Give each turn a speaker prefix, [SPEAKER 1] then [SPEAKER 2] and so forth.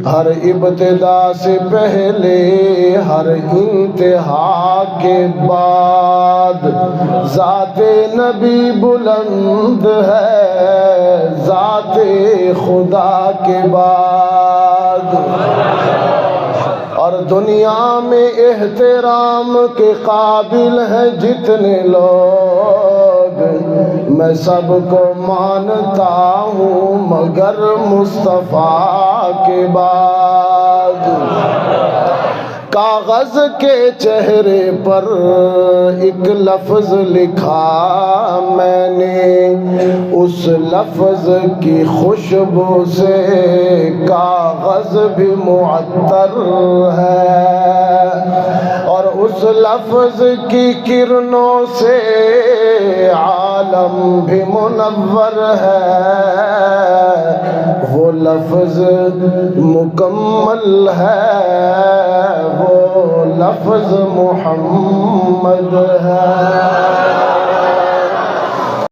[SPEAKER 1] ہر ابتدا سے پہلے ہر انتہا کے بعد ذات نبی بلند ہے ذات خدا کے بعد، اور دنیا میں احترام کے قابل ہیں جتنے لوگ، میں سب کو مانتا ہوں مگر مصطفیٰ کے بعد۔ کاغذ کے چہرے پر ایک لفظ لکھا میں نے، اس لفظ کی خوشبو سے کاغذ بھی معطر ہے، اور اس لفظ کی کرنوں سے عالم بھی منور ہے، وہ لفظ مکمل ہے، وہ لفظ محمد ہے۔